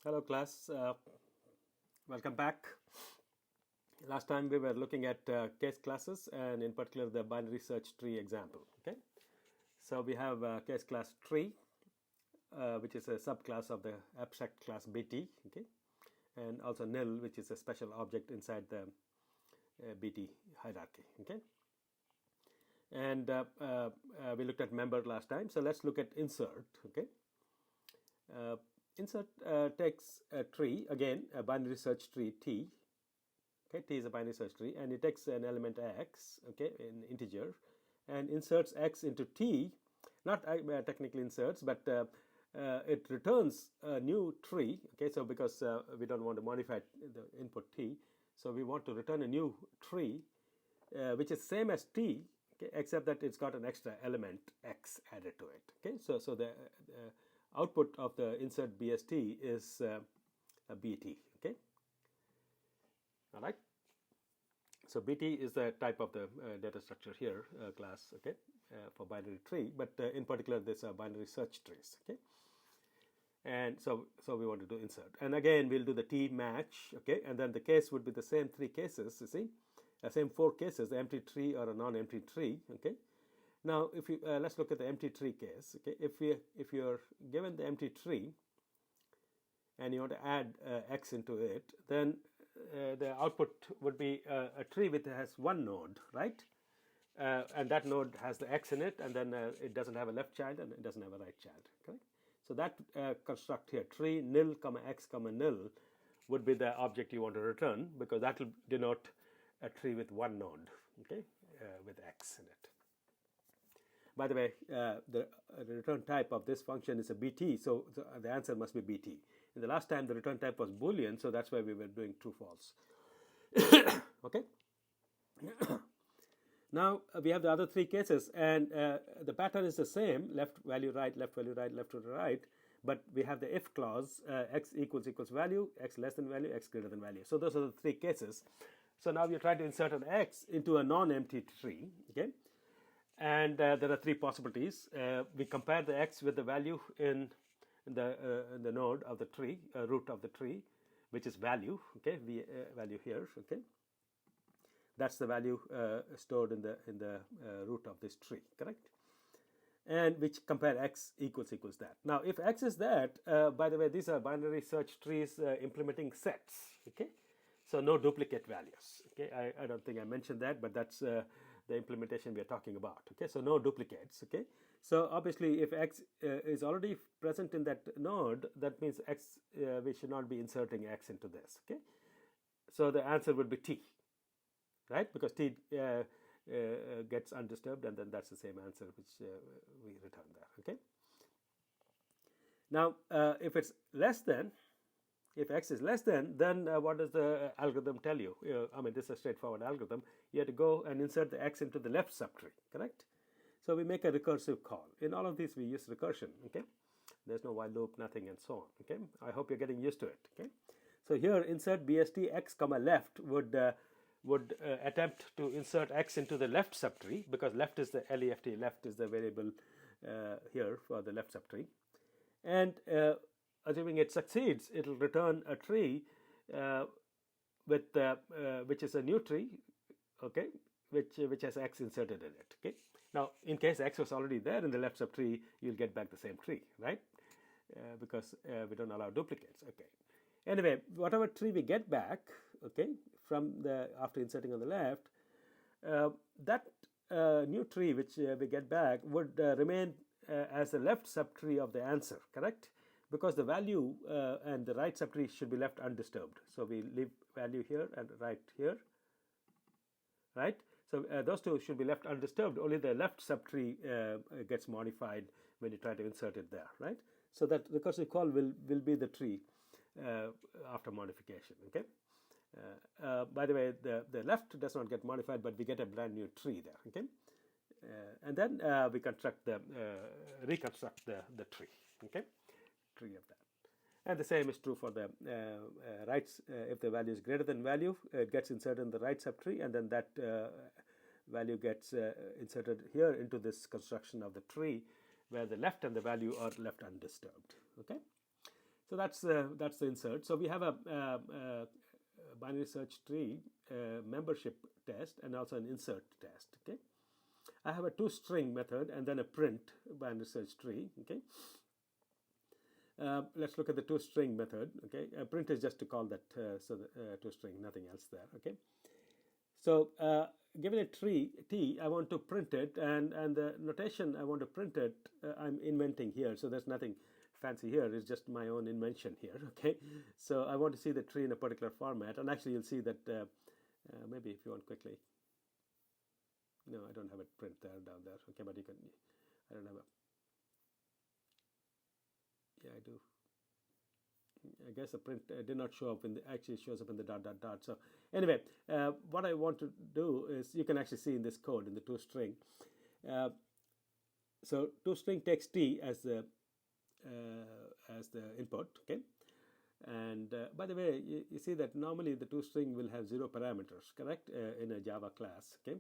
Hello class, welcome back. Last time we were looking at case classes and in particular the binary search tree example. Okay, so we have case class tree, which is a subclass of the abstract class BT. Okay, and also nil, which is a special object inside the BT hierarchy. Okay, and we looked at member last time, so let's look at insert. Okay. Uh, Insert takes a tree, again a binary search tree T. Okay, T is a binary search tree, and it takes an element X, okay, an integer, and inserts X into T. Not technically inserts, but it returns a new tree. Okay, so because we don't want to modify the input T, so we want to return a new tree, which is same as T, okay, except that it's got an extra element X added to it. Okay, so the output of the insert BST is a BT. Okay, all right. So BT is the type of the data structure here class. Okay, for binary tree, but in particular this are binary search trees. Okay, and so we want to do insert, and again we'll do the T match. Okay, and then the case would be the same three cases. You see, same four cases: the empty tree or a non-empty tree. Okay. Now, if you let's look at the empty tree case. Okay, if you're given the empty tree and you want to add X into it, then the output would be a tree which has one node, right? And that node has the X in it, and then it doesn't have a left child and it doesn't have a right child. Correct? So that construct here, tree nil comma X comma nil, would be the object you want to return, because that will denote a tree with one node. Okay, with X in it. By the way, the return type of this function is a BT, so the answer must be BT. In the last time, the return type was Boolean, so that's why we were doing true false. Okay. Now we have the other three cases, and the pattern is the same: left value right, left value right, left value right. But we have the if clause: x equals value, x less than value, x greater than value. So those are the three cases. So now we are trying to insert an x into a non-empty tree. Okay. And there are three possibilities. We compare the X with the value in the node of the tree, root of the tree, which is value. Okay, value here. Okay, that's the value stored in the root of this tree. Correct. And which compare X equals that. Now, if X is that, by the way, these are binary search trees implementing sets. Okay, so no duplicate values. Okay, I don't think I mentioned that, but that's the implementation we are talking about. Okay, so no duplicates. Okay, so obviously if X is already present in that node, that means X, we should not be inserting X into this. Okay, so the answer would be T, right? Because T gets undisturbed, and then that's the same answer which we return there. Okay. Now, if it's less than, if X is less than, then what does the algorithm tell you? I mean, this is a straightforward algorithm. You have to go and insert the X into the left subtree, correct? So we make a recursive call. In all of these, we use recursion, okay? There's no while loop, nothing, and so on, okay? I hope you're getting used to it, okay? So here, insert BST X comma left would attempt to insert X into the left subtree, because left is the left, left is the variable here for the left subtree. And assuming it succeeds, it will return a tree with which is a new tree, okay, which has X inserted in it. Okay. Now, in case X was already there in the left subtree, you'll get back the same tree, right? Because we don't allow duplicates. Okay. Anyway, whatever tree we get back, okay, from the after inserting on the left, that new tree which we get back would remain as the left subtree of the answer, correct? Because the value and the right subtree should be left undisturbed. So we leave value here and right here, right? So those two should be left undisturbed. Only the left subtree gets modified when you try to insert it there, right? So that recursive call will be the tree after modification, okay? By the way, the left does not get modified, but we get a brand new tree there, okay? And then we reconstruct the tree, okay? Tree of that. And the same is true for the rights. If the value is greater than value, it gets inserted in the right subtree, and then that value gets inserted here into this construction of the tree, where the left and the value are left undisturbed. Okay. So that's the insert. So we have a binary search tree membership test and also an insert test. Okay, I have a toString method and then a print binary search tree. Okay, let's look at the toString method. Okay, print is just to call that toString, nothing else there. Okay, so given a tree t, I want to print it, and the notation I want to print it, I'm inventing here. So there's nothing fancy here. It's just my own invention here. Okay, so I want to see the tree in a particular format, and actually you'll see that maybe if you want quickly. No, I don't have a print there down there. Okay, but you can. I don't have a. Yeah, I do. I guess the print did not show up in the, actually shows up in the dot dot dot. So anyway, what I want to do is, you can actually see in this code in the toString. So toString takes t as the input. Okay, and by the way, you see that normally the toString will have 0 parameters, correct, in a Java class. Okay,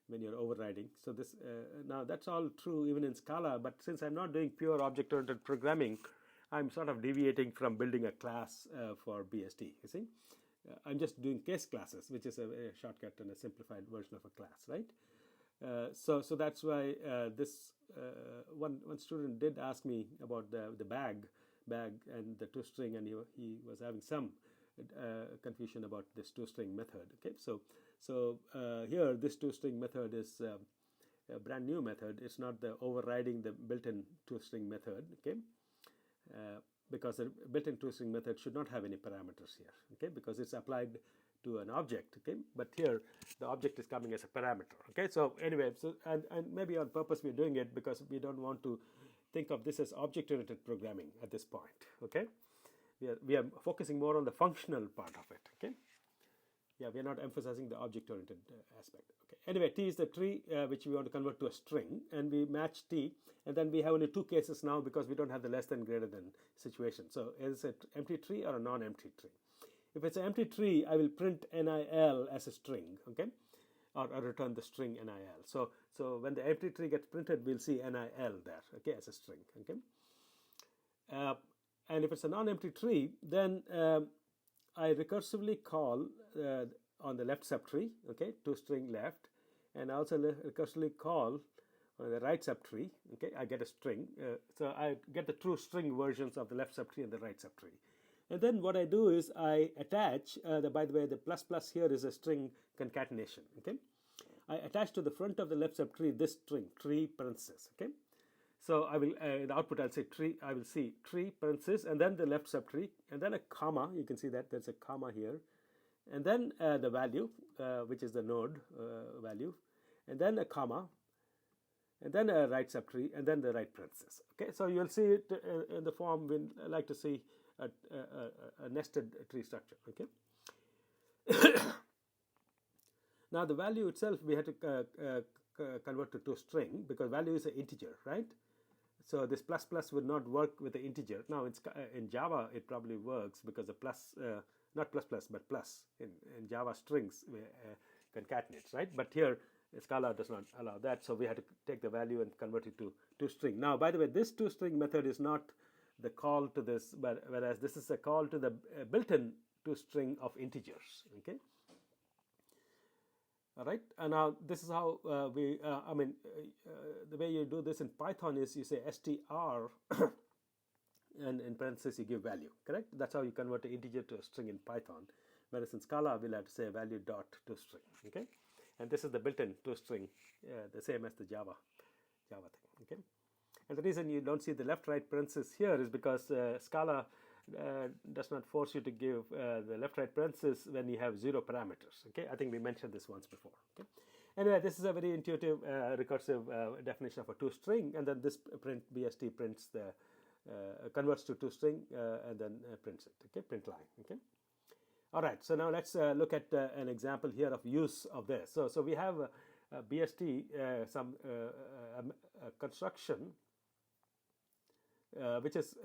when you're overriding. So this now that's all true even in Scala, but since I'm not doing pure object-oriented programming, I'm sort of deviating from building a class for BST. You see, I'm just doing case classes, which is a shortcut and a simplified version of a class, right? So that's why this one student did ask me about the bag and the toString, and he was having some confusion about this toString method. Okay, so here this toString method is a brand new method. It's not the overriding the built-in toString method. Okay, because the built-in toString method should not have any parameters here. Okay, because it's applied to an object. Okay, but here the object is coming as a parameter. Okay, so anyway, so and maybe on purpose we're doing it because we don't want to think of this as object-oriented programming at this point. Okay, we are focusing more on the functional part of it. Okay, yeah, we are not emphasizing the object-oriented aspect. Okay, anyway, t is the tree which we want to convert to a string, and we match t, and then we have only 2 cases now because we don't have the less than greater than situation. So is it empty tree or a non-empty tree? If it's an empty tree, I will print NIL as a string. Okay, or return the string NIL. So when the empty tree gets printed, we'll see NIL there. Okay, as a string. Okay, and if it's a non-empty tree, then I recursively call on the left subtree, okay, toString left, and also recursively call on the right subtree. Okay, I get a string. So I get the true string versions of the left subtree and the right subtree. And then what I do is I attach, by the way, the plus plus here is a string concatenation. Okay, I attach to the front of the left subtree this string, tree parenthesis. Okay, so I will, in the output I'll say tree, I will see tree parenthesis and then the left subtree and then a comma. You can see that there's a comma here, and then the value, which is the node value, and then a comma, and then a right subtree, and then the right parenthesis. Okay, so you'll see it in the form we like to see a nested tree structure. Okay. Now the value itself we had to convert to toString because value is an integer, right? So this plus plus would not work with the integer. Now in Java it probably works because the plus, not plus plus but plus in Java strings concatenates, right? But here Scala does not allow that, so we had to take the value and convert it to toString. Now, by the way, this toString method is not the call to this, but whereas this is a call to the built-in toString of integers. Okay. All right. And now this is how the way you do this in Python is you say str and in parentheses you give value. Correct. That's how you convert an integer to a string in Python. Whereas in Scala we'll have to say value dot toString. Okay. And this is the built-in toString, the same as the Java thing. Okay. And the reason you don't see the left-right parenthesis here is because Scala does not force you to give the left-right parenthesis when you have 0 parameters. Okay, I think we mentioned this once before. Okay, anyway, this is a very intuitive, recursive definition of a toString, and then this print BST prints the converts to toString and then prints it. Okay, print line. Okay. All right. So now let's look at an example here of use of this. So we have BST some construction. Which is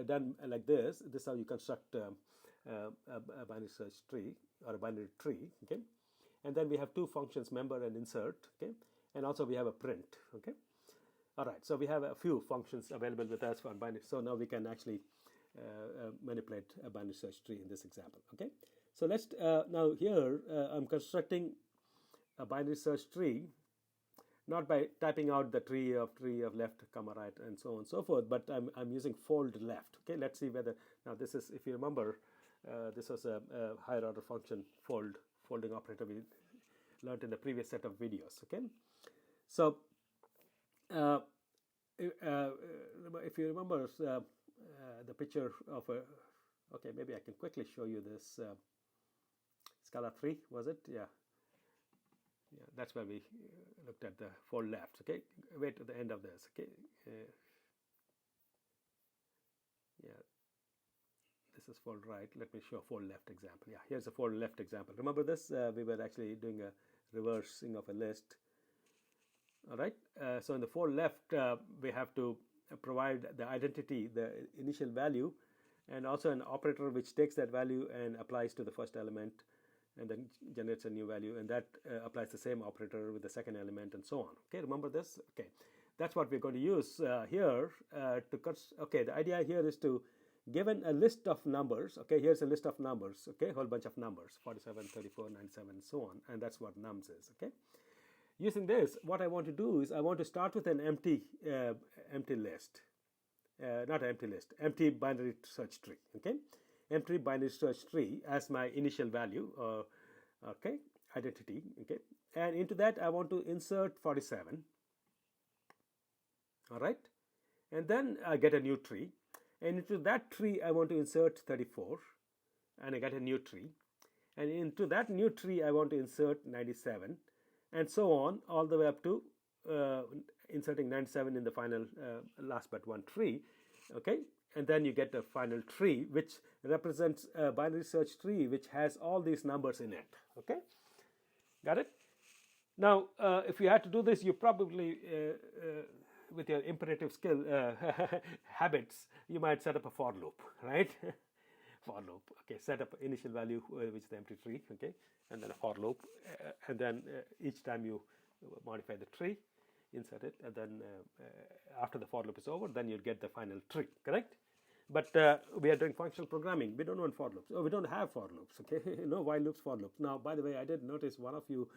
done like this. This is how you construct a binary search tree or a binary tree. Okay, and then we have 2 functions, member and insert. Okay, and also we have a print. Okay, all right. So we have a few functions available with us for binary. So now we can actually manipulate a binary search tree in this example. Okay, so let's now here I'm constructing a binary search tree, not by typing out the tree of left, comma right, and so on and so forth, but I'm using fold left. Okay, let's see whether now this is, if you remember, this was a higher order function folding operator we learned in the previous set of videos. Okay, so if you remember the picture of a, okay, maybe I can quickly show you this Scala 3, was it? Yeah, that's where we looked at the fold left. Okay, wait to the end of this. Okay, yeah, this is fold right. Let me show a fold left example. Yeah, here's a fold left example. Remember this? We were actually doing a reversing of a list. All right, so in the fold left, we have to provide the identity, the initial value, and also an operator which takes that value and applies to the first element, and then generates a new value, and that applies the same operator with the second element, and so on. Okay, remember this? Okay, that's what we're going to use here okay, the idea here is to, given a list of numbers, okay, here's a list of numbers, okay, a whole bunch of numbers, 47, 34, 97, and so on, and that's what nums is. Okay, using this, what I want to do is I want to start with an empty list, not empty list, empty binary search tree. Okay, empty binary search tree as my initial value, okay, identity. Okay, and into that I want to insert 47. All right, and then I get a new tree, and into that tree I want to insert 34, and I get a new tree, and into that new tree I want to insert 97, and so on, all the way up to inserting 97 in the final last but one tree. Okay, and then you get a final tree which represents a binary search tree which has all these numbers in it. Okay, got it? Now if you had to do this, you probably with your imperative skill habits, you might set up a for loop, right? For loop. Okay, set up initial value which is the empty tree. Okay, and then a for loop, and then each time you modify the tree, insert it, and then after the for loop is over, then you'll get the final tree. Correct? But we are doing functional programming. We don't want for loops. We don't have for loops. Okay, no while loops, for loops. Now, by the way, I did notice one of you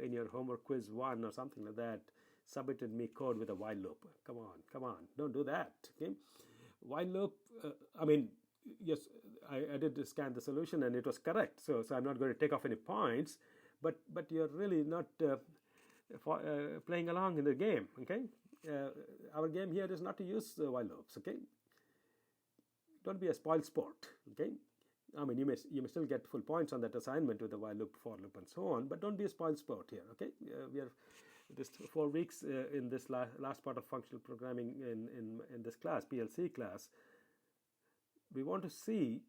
in your homework quiz 1 or something like that submitted me code with a while loop. Come on, don't do that. Okay, while loop. I mean, yes, I did scan the solution and it was correct. So I'm not going to take off any points. But you're really not playing along in the game. Okay, our game here is not to use while loops. Okay. Don't be a spoiled sport. Okay, I mean you may still get full points on that assignment with the while loop, for loop, and so on. But don't be a spoiled sport here. Okay, we are this 4 weeks in this last part of functional programming in this class, PLC class. We want to see,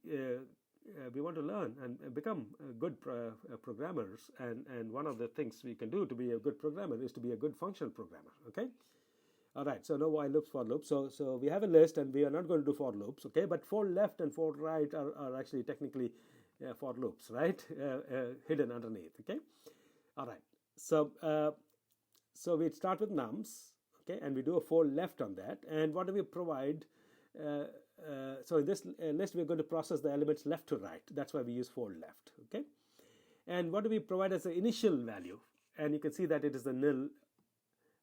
we want to learn and become good programmers. And one of the things we can do to be a good programmer is to be a good functional programmer. Okay. All right, so no while loops, for loops. So we have a list, and we are not going to do for loops, okay? But for left and for right are actually technically for loops, right? Hidden underneath, okay? All right. So we start with nums, okay? And we do a for left on that. And what do we provide? So in this list, we're going to process the elements left to right. That's why we use for left, okay? And what do we provide as the initial value? And you can see that it is the nil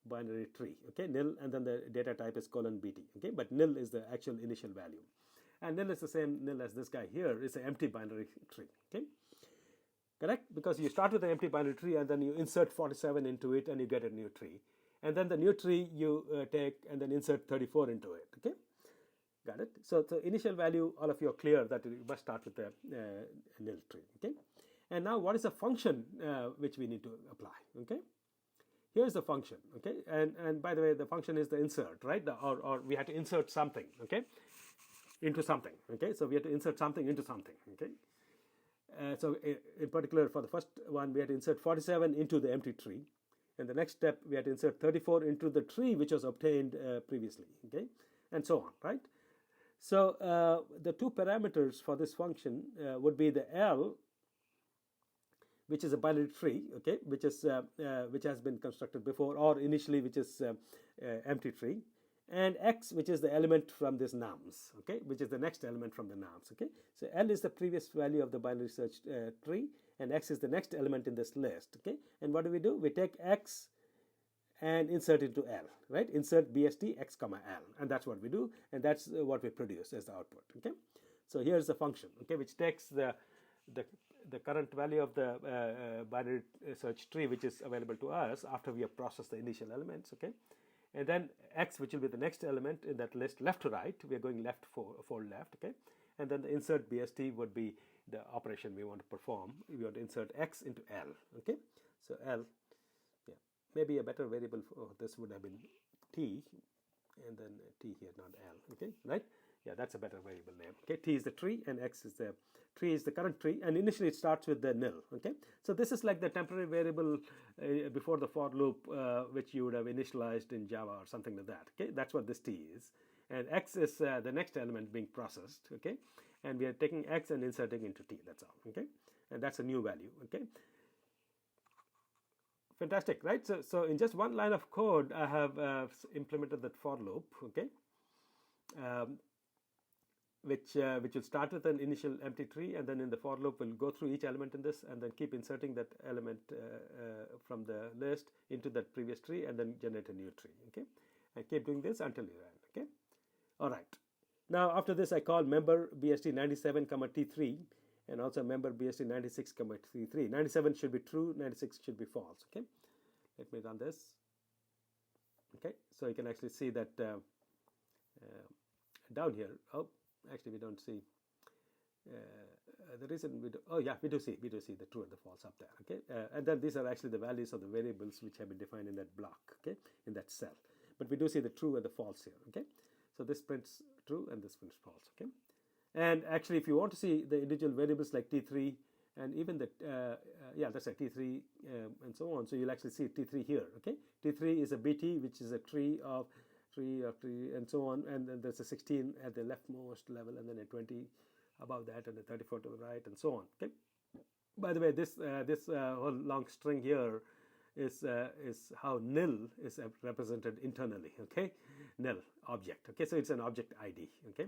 binary tree. Okay, nil, and then the data type is :BT. Okay, but nil is the actual initial value, and nil is the same nil as this guy here. It's an empty binary tree. Okay, correct? Because you start with an empty binary tree and then you insert 47 into it and you get a new tree, and then the new tree you take and then insert 34 into it. Okay, got it? So the initial value, all of you are clear that you must start with a nil tree. Okay, and now what is the function which we need to apply? Okay. Here's the function, okay, and by the way, the function is the insert, right? Or we had to insert something, okay, into something, okay. So we had to insert something into something, okay. So in particular, for the first one, we had to insert 47 into the empty tree, and the next step we had to insert 34 into the tree which was obtained previously, okay, and so on, right? So the two parameters for this function would be the L, which is a binary tree, okay, which has been constructed before, or initially which is empty tree, and x, which is the element from this nums, okay, which is the next element from the nums, okay. So L is the previous value of the binary search tree, and x is the next element in this list, okay. And what do? We take x and insert into L, right? Insert BST x comma L, and that's what we do, and that's what we produce as the output, okay. So here's the function, okay, which takes the current value of the binary search tree, which is available to us after we have processed the initial elements, okay. And then x, which will be the next element in that list, left to right. We are going left for left, okay. And then the insert BST would be the operation we want to perform. We want to insert x into L, okay. So L, yeah, maybe a better variable for this would have been t, and then t here, not L, okay, right? Yeah, that's a better variable name. Okay, t is the tree, and x is the tree is the current tree, and initially it starts with the nil. Okay, so this is like the temporary variable before the for loop, which you would have initialized in Java or something like that. Okay, that's what this t is, and x is the next element being processed. Okay, and we are taking x and inserting into t. That's all. Okay, and that's a new value. Okay. Fantastic, right? So in just one line of code, I have implemented that for loop. Okay. Which will start with an initial empty tree, and then in the for loop will go through each element in this, and then keep inserting that element from the list into that previous tree, and then generate a new tree, okay, and keep doing this until you end, okay. All right, now after this I call member BST 97 comma t3, and also member BST 96 comma t3. 97 should be true, 96 should be false, okay. Let me run this, okay. So you can actually see that down here, oh, actually we don't see the reason we do, oh yeah, we do see the true and the false up there, okay. And then these are actually the values of the variables which have been defined in that block, okay, in that cell, but we do see the true and the false here, okay. So this prints true and this prints false, okay. And actually if you want to see the individual variables like t3 and even the yeah, that's a t3 and so on, so you'll actually see t3 here, okay. T3 is a bt, which is a tree of and so on, and then there's a 16 at the leftmost level, and then a 20 above that, and a 34 to the right, and so on, okay. By the way, this whole long string here is how nil is represented internally, okay. Nil object, okay, so it's an object ID, okay.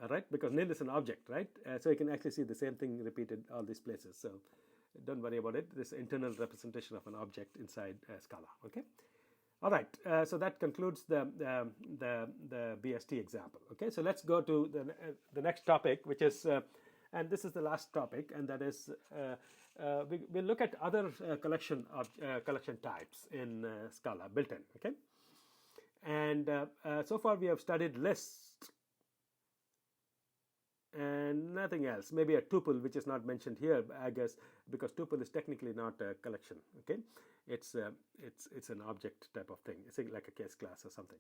All right, because nil is an object, right? So you can actually see the same thing repeated all these places, so don't worry about it. This internal representation of an object inside Scala, okay. All right, so that concludes the BST example. Okay, so let's go to the next topic, which is, and this is the last topic, and that is we'll look at other collection types in Scala built-in. Okay, and so far we have studied lists and nothing else. Maybe a tuple, which is not mentioned here, I guess, because tuple is technically not a collection. Okay, it's an object type of thing. It's like a case class or something.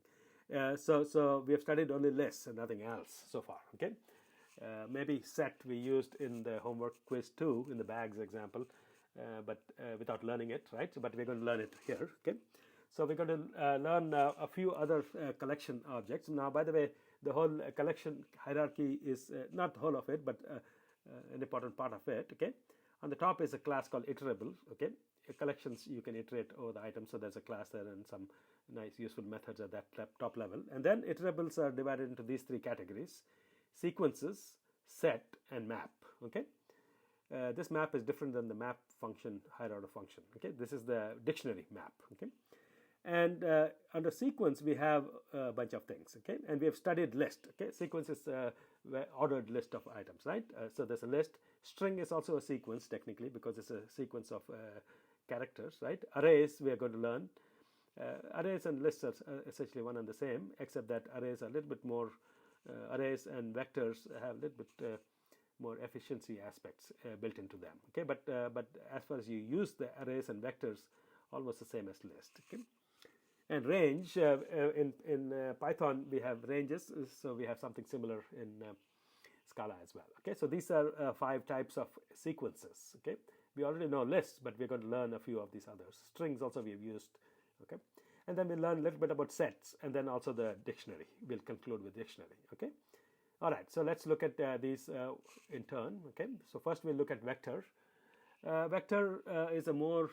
So we have studied only lists and nothing else so far. Okay, maybe set we used in the homework quiz 2 in the bags example, but without learning it, right? So, but we're going to learn it here. Okay, so we're going to learn a few other collection objects. Now, by the way, the whole collection hierarchy is not the whole of it, but an important part of it. Okay, on the top is a class called iterable. Okay, collections you can iterate over the items, so there's a class there and some nice useful methods at that top level. And then iterables are divided into these three categories: sequences, set, and map. Okay, this map is different than the map function, higher order function. Okay, this is the dictionary map. Okay. And under sequence, we have a bunch of things, okay? And we have studied list, okay? Sequence is ordered list of items, right? So there's a list. String is also a sequence, technically, because it's a sequence of characters, right? Arrays, we are going to learn. Arrays and lists are essentially one and the same, except that arrays are a little bit more, arrays and vectors have a little bit more efficiency aspects built into them, okay? But as far as you use the arrays and vectors, almost the same as list, okay? And range, in Python we have ranges, so we have something similar in Scala as well. Okay, so these are 5 types of sequences. Okay, we already know lists, but we're going to learn a few of these others. Strings also we have used. Okay, and then we'll learn a little bit about sets, and then also the dictionary. We'll conclude with dictionary. Okay, all right. So let's look at these in turn. Okay, so first we'll look at vector. Vector is a more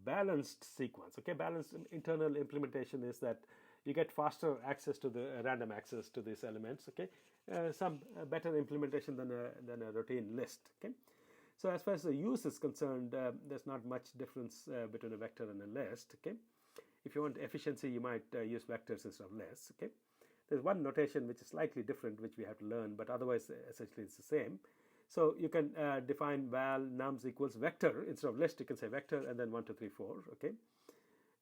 balanced sequence. Okay, balanced internal implementation is that you get faster access to the random access to these elements. Okay, some better implementation than a routine list. Okay, so as far as the use is concerned, there's not much difference between a vector and a list. Okay, if you want efficiency, you might use vectors instead of lists. Okay, there's one notation which is slightly different, which we have to learn, but otherwise essentially it's the same. So you can define val nums equals vector instead of list. You can say vector and then 1, 2, 3, 4. Okay,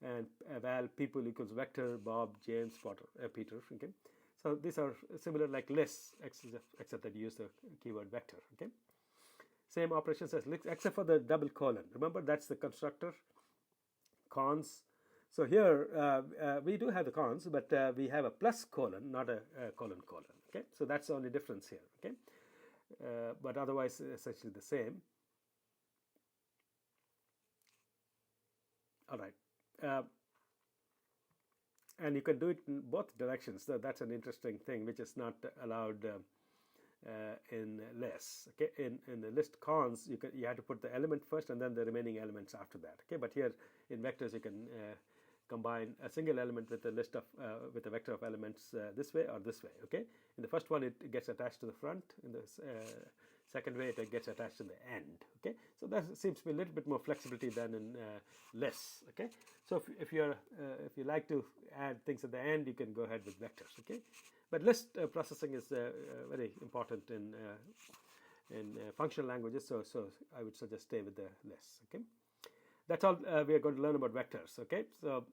and val people equals vector Bob, James, Potter, Peter. Okay, so these are similar like lists, except that you use the keyword vector. Okay, same operations as lists except for the double colon. Remember, that's the constructor. Cons. So here we do have the cons, but we have a plus colon, not a colon. Okay, so that's the only difference here. Okay, but otherwise essentially the same. All right, and you can do it in both directions. So that's an interesting thing, which is not allowed in lists. Okay, in the list cons, you have to put the element first and then the remaining elements after that. Okay, but here in vectors you can combine a single element with a list of with a vector of elements this way or this way. Okay, in the first one it gets attached to the front. In the second way it gets attached to the end. Okay, so that seems to be a little bit more flexibility than in lists. Okay, so if you like to add things at the end, you can go ahead with vectors. Okay, but list processing is very important in functional languages. So I would suggest stay with the lists. Okay. That's all we are going to learn about vectors. Okay, so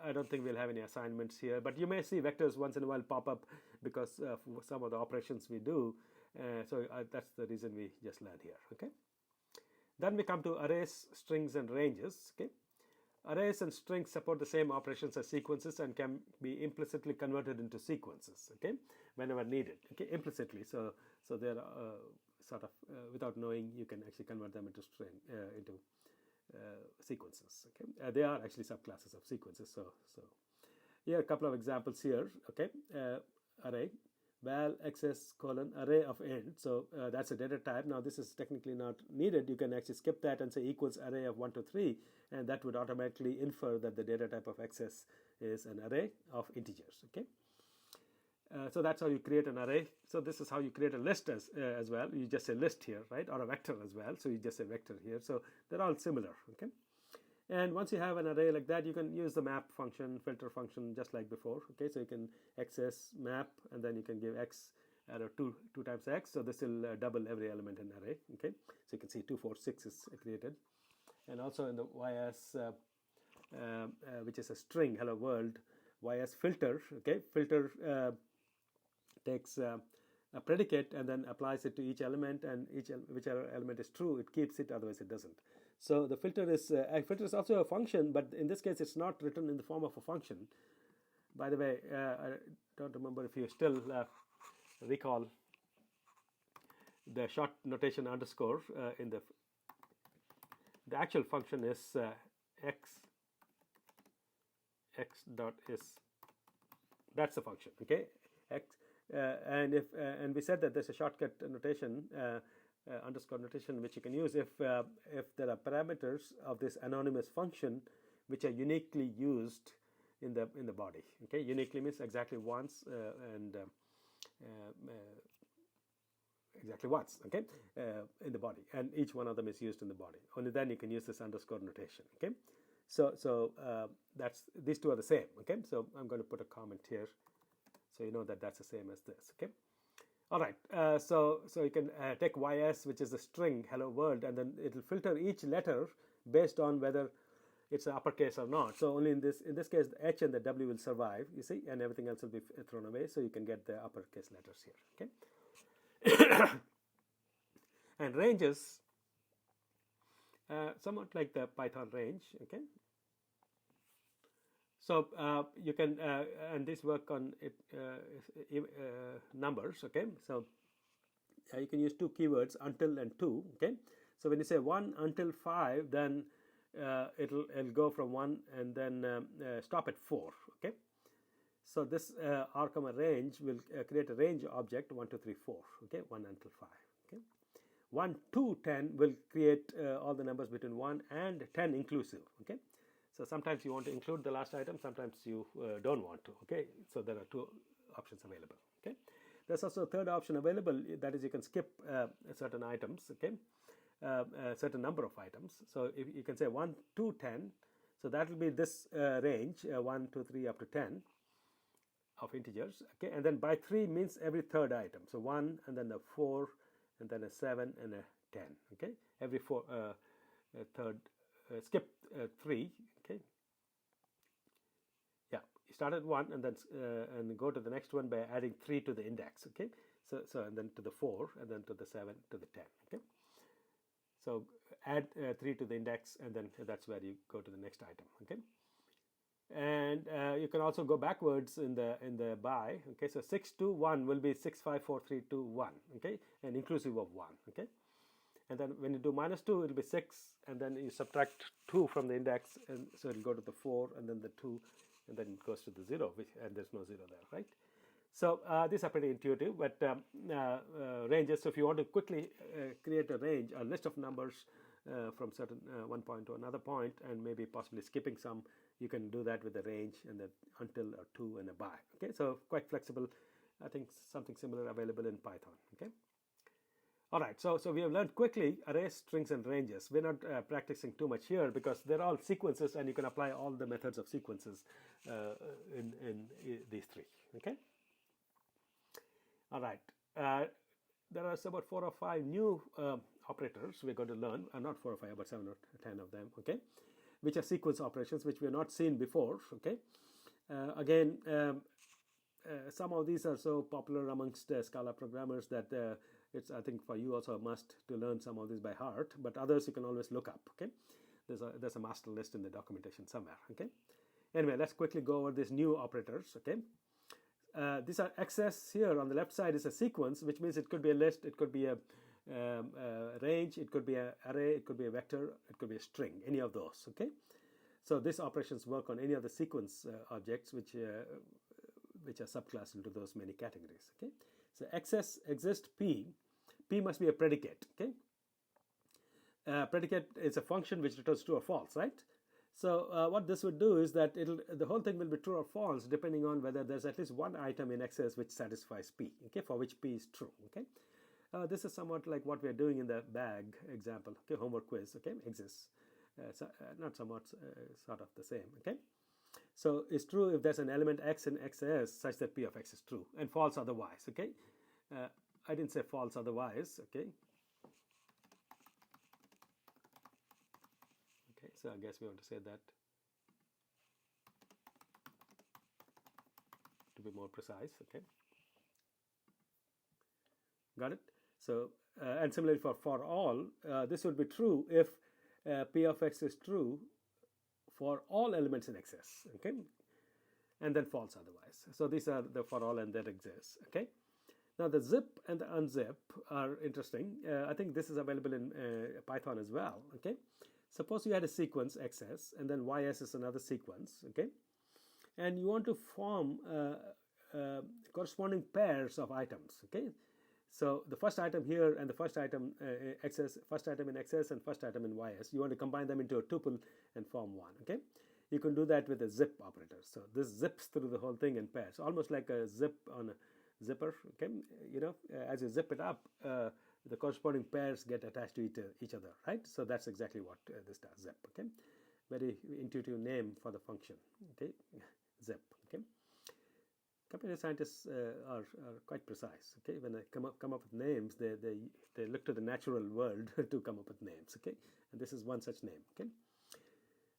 I don't think we'll have any assignments here, but you may see vectors once in a while pop up because of some of the operations we do. So that's the reason we just learned here. Okay, then we come to arrays, strings, and ranges. Okay, arrays and strings support the same operations as sequences and can be implicitly converted into sequences. Okay, whenever needed. Okay, implicitly. So they're sort of without knowing, you can actually convert them into sequences. Okay, they are actually subclasses of sequences. So here are a couple of examples here. Okay, array val xs colon array of int. So that's a data type. Now this is technically not needed. You can actually skip that and say equals array of 1 to 3, and that would automatically infer that the data type of xs is an array of integers. Okay. So that's how you create an array. So this is how you create a list as well. You just say list here, right, or a vector as well. So you just say vector here. So they're all similar. Okay, and once you have an array like that, you can use the map function, filter function, just like before. Okay, so you can access map, and then you can give x arrow 2 times x. So this will double every element in array. Okay, so you can see 2, 4, 6 is created, and also in the ys, which is a string, hello world, ys filter. Okay, filter takes a predicate and then applies it to each element, and whichever element is true, it keeps it, otherwise it doesn't. So the filter is also a function, but in this case it's not written in the form of a function. By the way, I don't remember if you still recall the short notation underscore in the actual function is x dot is, that's the function. Okay, x. And we said that there's a shortcut notation, underscore notation, which you can use if there are parameters of this anonymous function which are uniquely used in the body. Okay, uniquely means exactly once and exactly once. Okay, in the body, and each one of them is used in the body. Only then you can use this underscore notation. Okay, so that's, these two are the same. Okay, so I'm going to put a comment here, so you know that that's the same as this. Okay, all right. So you can take ys, which is a string hello world, and then it will filter each letter based on whether it's an uppercase or not. So only in this case, the h and the w will survive. You see, and everything else will be thrown away. So you can get the uppercase letters here. Okay, and ranges, somewhat like the Python range. Okay. So you can, and this work on it, numbers. Okay, so you can use two keywords, until and to. Okay, so when you say 1 until 5, then it'll go from 1 and then stop at 4. Okay, so this r comma range will create a range object 1, 2, 3, 4. Okay, 1 until 5. Okay, 1 to 10 will create all the numbers between 1 and 10 inclusive. Okay. So sometimes you want to include the last item, sometimes you don't want to. Okay, so there are two options available. Okay, there's also a third option available, that is you can skip certain items. Okay, a certain number of items. So if you can say 1 to 10, so that will be this range 1, 2, 3 up to 10 of integers. Okay, and then by 3 means every third item. So 1 and then a 4 and then a 7 and a 10. Okay, every third skip 3. Okay, yeah, you start at 1 and then and go to the next one by adding 3 to the index. Okay, so and then to the 4 and then to the 7 to the 10. Okay, so add 3 to the index and then that's where you go to the next item. Okay, and you can also go backwards in the by. Okay, so 6 to 1 will be 6, 5, 4, 3, 2, 1. Okay, and inclusive of 1. Okay, and then when you do minus 2, it will be 6, and then you subtract 2 from the index, and so it will go to the 4 and then the 2, and then it goes to the 0, and there's no 0 there, right? So these are pretty intuitive, but ranges, so if you want to quickly create a range, a list of numbers from certain one point to another point, and maybe possibly skipping some, you can do that with a range and then until or to and a by. Okay, so quite flexible. I think something similar available in Python. Okay. All right, so we have learned quickly arrays, strings, and ranges. We're not practicing too much here because they're all sequences, and you can apply all the methods of sequences in these three. Okay. All right. There are about 4 or 5 new operators we're going to learn. Not 4 or 5, but 7 or 10 of them. Okay, which are sequence operations, which we have not seen before. Okay. Again, some of these are so popular amongst Scala programmers that it's, I think, for you also a must to learn some of these by heart. But others you can always look up. Okay, there's a master list in the documentation somewhere. Okay. Anyway, let's quickly go over these new operators. Okay. These are access here on the left side is a sequence, which means it could be a list, it could be a range, it could be an array, it could be a vector, it could be a string, any of those. Okay, so these operations work on any of the sequence objects which are subclassed into those many categories. Okay, so access exist p must be a predicate. Okay, predicate is a function which returns true or false, right? So what this would do is that the whole thing will be true or false depending on whether there's at least one item in access which satisfies p. Okay, for which p is true. Okay, this is somewhat like what we are doing in the bag example. Okay, homework quiz. Okay, exists. Not somewhat, sort of the same. Okay, so it's true if there's an element x in xs such that p of x is true, and false otherwise. Okay, I didn't say false otherwise. Okay. Okay, so I guess we want to say that to be more precise. Okay, got it. So and similarly for all, this would be true if p of x is true for all elements in XS. Okay, and then false otherwise. So these are the for all and that exists. Okay. Now the zip and the unzip are interesting. I think this is available in Python as well. Okay. Suppose you had a sequence XS and then YS is another sequence, okay, and you want to form corresponding pairs of items, okay. So the first item here and the first item XS, first item in XS and first item in YS, you want to combine them into a tuple and form one, okay. You can do that with a zip operator. So this zips through the whole thing in pairs, almost like a zip on a zipper, okay. You know, as you zip it up, the corresponding pairs get attached to each other, right? So that's exactly what this does, zip. Okay, very intuitive name for the function. Okay, zip. Okay, computer scientists are quite precise. Okay, when they come up with names, they look to the natural world to come up with names. Okay, and this is one such name. Okay.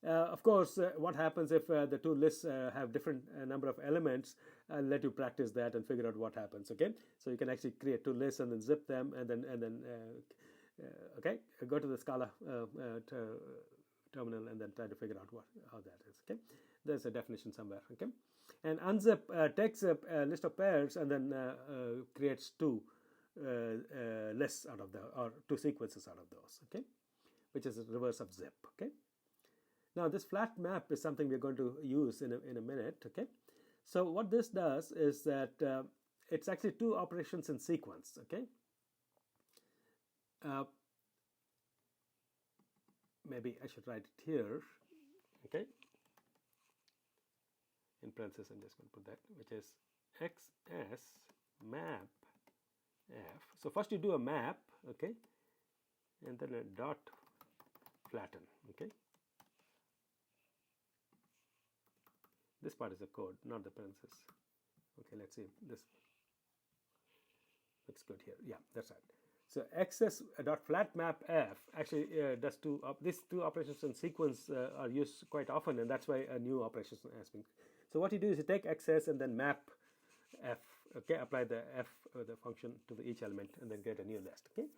Of course, what happens if the two lists have different number of elements? I'll let you practice that and figure out what happens. Okay, so you can actually create two lists and then zip them, and then okay, go to the Scala terminal and then try to figure out how that is. Okay, there's a definition somewhere. Okay, and unzip takes a list of pairs and then creates two lists out of or two sequences out of those. Okay, which is the reverse of zip. Okay. Now this flat map is something we're going to use in a minute. Okay, so what this does is that it's actually two operations in sequence. Okay, maybe I should write it here. Okay, in parentheses. I'm just going to put that, which is XS map F. So first you do a map, okay, and then a dot flatten, okay. This part is the code, not the parentheses. Okay, let's see. This looks good here. Yeah, that's right. So XS dot flat map F actually does these two operations in sequence are used quite often, and that's why a new operation has been. So what you do is you take XS and then map F. Okay, apply the F the function to each element, and then get a new list. Okay.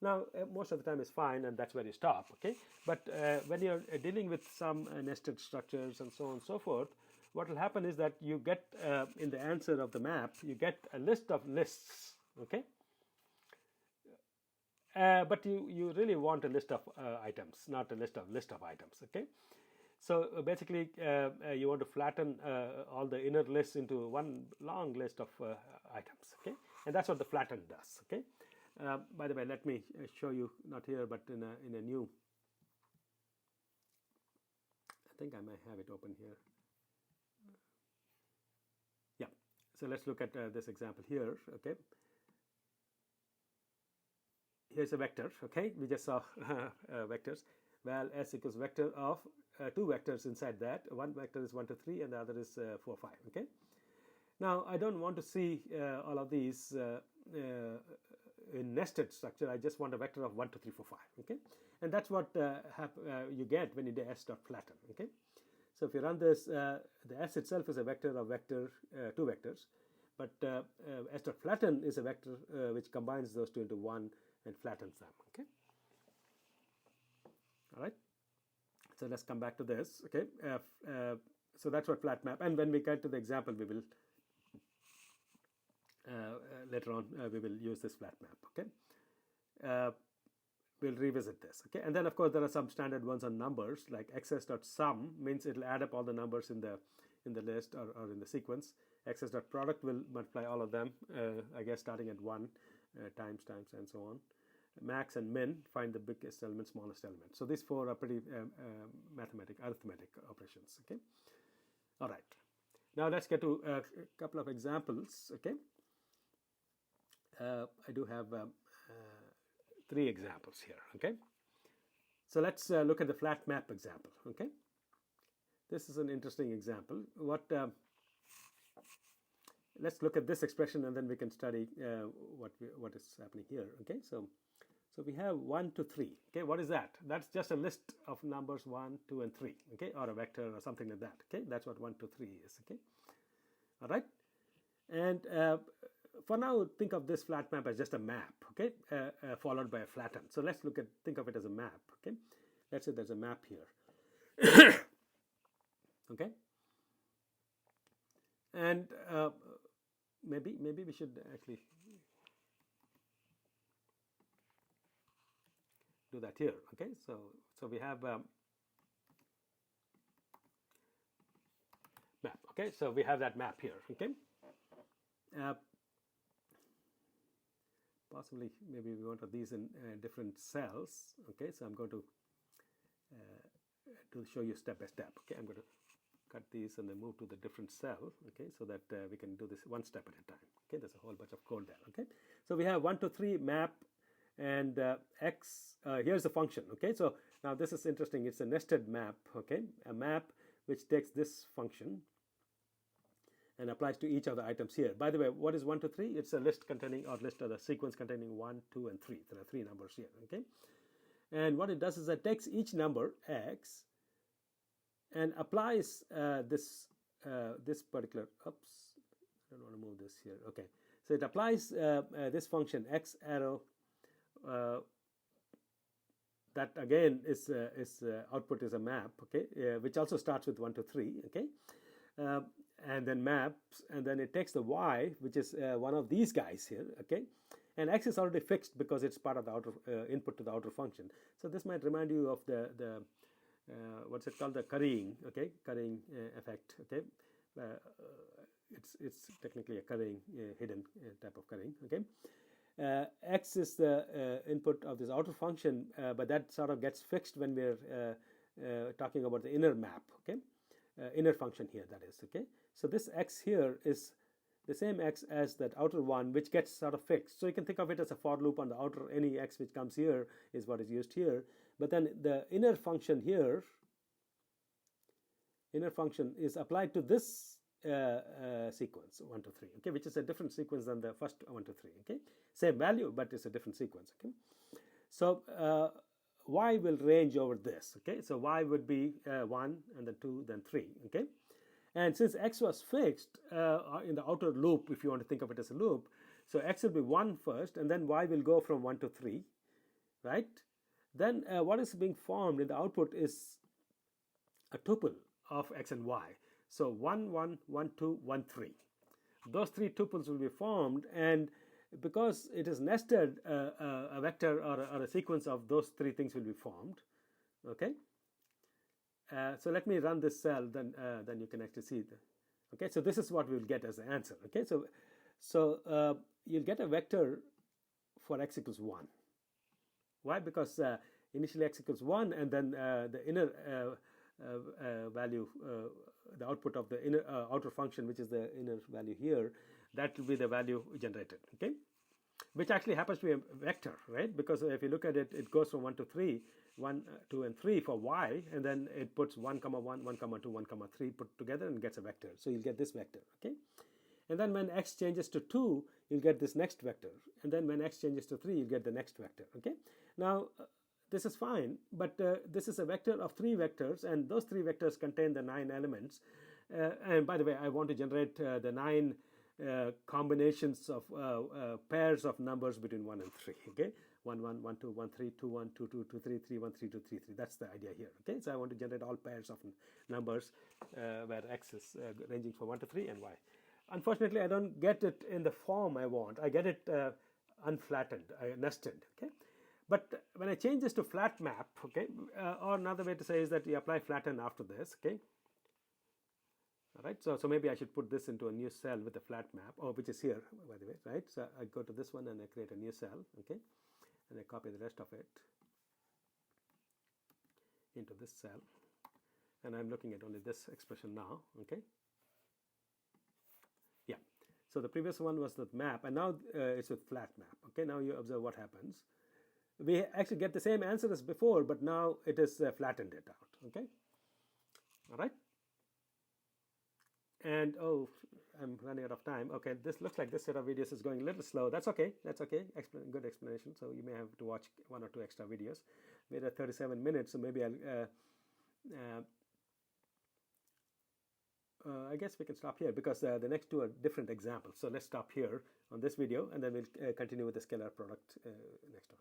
Now most of the time is fine, and that's where you stop. Okay, but when you're dealing with some nested structures and so on and so forth, what will happen is that you get in the answer of the map, you get a list of lists. Okay. But you really want a list of items, not a list of items. Okay, so basically you want to flatten all the inner lists into one long list of items. Okay, and that's what the flatten does. Okay, by the way, let me show you, not here but in a new. I think I might have it open here. Yeah, so let's look at this example here. Okay. Here's a vector, okay, we just saw vectors. Well, S equals vector of two vectors inside that. One vector is 1 to 3 and the other is 4 5, okay. Now I don't want to see all of these in nested structure. I just want a vector of 1 2 3 4 5, okay, and that's what you get when you do S dot flatten, okay. So if you run this, the S itself is a vector of two vectors, but S dot flatten is a vector which combines those two into one and flattens them. Okay. All right. So let's come back to this. Okay. So that's what flat map. And when we get to the example, we will later on we will use this flat map. Okay. We'll revisit this. Okay. And then of course there are some standard ones on numbers, like XS.sum means it'll add up all the numbers in the list or in the sequence. XS.product will multiply all of them. I guess starting at 1. Times and so on. Max and min, find the biggest element, smallest element. So these four are pretty arithmetic operations. Okay. All right. Now let's get to a couple of examples. Okay. I do have 3 examples here. Okay. So let's look at the flat map example. Okay. This is an interesting example. Let's look at this expression and then we can study what is happening here. Okay, so we have 1 to 3. Okay, what is that? That's just a list of numbers 1, 2, and 3. Okay, or a vector or something like that. Okay, that's what 1 to 3 is. Okay, all right. And for now, think of this flat map as just a map. Okay, followed by a flatten. So let's think of it as a map. Okay, let's say there's a map here. Okay, and maybe we should actually do that here. Okay, so we have map. Okay, so we have that map here. Okay, possibly maybe we want these in different cells. Okay, so I'm going to show you step by step. Okay, I'm going to cut these and then move to the different cell. Okay, so that we can do this one step at a time. Okay, there's a whole bunch of code there. Okay, so we have 1 to 3 map and x. Here's the function. Okay, so now this is interesting. It's a nested map. Okay, a map which takes this function and applies to each of the items here. By the way, what is 1 to 3? It's a list containing, or list of the sequence containing 1, 2, and 3. There are 3 numbers here. Okay, and what it does is it takes each number x and applies this particular. Oops, I don't want to move this here. Okay, so it applies this function x arrow. That again is output is a map. Okay, which also starts with 1 to 3. Okay. And then maps, and then it takes the y, which is one of these guys here, okay, and x is already fixed because it's part of the outer input to the outer function. So this might remind you of the what's it called, the currying, okay, currying effect, okay. It's technically a currying, hidden type of currying, okay. X is the input of this outer function, but that sort of gets fixed when we're talking about the inner map, okay. Inner function here, that is, okay. So this x here is the same x as that outer one, which gets sort of fixed. So you can think of it as a for loop on the outer. Any x which comes here is what is used here. But then the inner function here, inner function is applied to this sequence 1 to 3, okay, which is a different sequence than the first 1 to 3, okay, same value but it's a different sequence, okay. So y will range over this, okay, so y would be 1 and then 2 then 3, okay. And since x was fixed in the outer loop, if you want to think of it as a loop, so x will be 1 first and then y will go from 1 to 3, right. Then what is being formed in the output is a tuple of x and y. So 1, 1, 1, 2, 1, 3. Those three tuples will be formed, and because it is nested, a vector or a sequence of those three things will be formed. Okay. So let me run this cell, then you can actually see the. Okay. So this is what we will get as the answer. Okay. So you'll get a vector for x equals 1. Why? Because initially x equals 1, and then the inner value, the output of the inner outer function, which is the inner value here, that will be the value generated, okay, which actually happens to be a vector, right? Because if you look at it, it goes from 1 to 3, 1, 2, and 3 for y, and then it puts 1, 1, 1, 2, 1, 3 put together and gets a vector. So you'll get this vector, okay? And then when x changes to 2, you'll get this next vector. And then when x changes to 3, you'll get the next vector, okay? Now, this is fine, but this is a vector of 3 vectors, and those 3 vectors contain the 9 elements. And by the way, I want to generate the 9 combinations of pairs of numbers between 1 and 3, okay? 1, 1, 1, 2, 1, 3, 2, 1, 2, 2, 2, 3, 3, 1, 3, 2, 3, 3. That's the idea here, okay? So I want to generate all pairs of numbers where x is ranging from 1 to 3 and y. Unfortunately, I don't get it in the form I want. I get it unflattened, nested, okay? But when I change this to flat map, okay, or another way to say is that you apply flatten after this, okay. All right, so maybe I should put this into a new cell with a flat map, which is here, by the way, right? So I go to this one and I create a new cell, okay, and I copy the rest of it into this cell, and I'm looking at only this expression now, okay. Yeah, so the previous one was the map, and now it's with flat map, okay. Now you observe what happens. We actually get the same answer as before, but now it is flattened it out, okay. All right. And oh, I'm running out of time. Okay, this looks like this set of videos is going a little slow. That's okay. That's okay. Good explanation. So you may have to watch 1 or 2 extra videos. We're at 37 minutes, so maybe I'll. I guess we can stop here because the next 2 are different examples. So let's stop here on this video, and then we'll continue with the scalar product next one.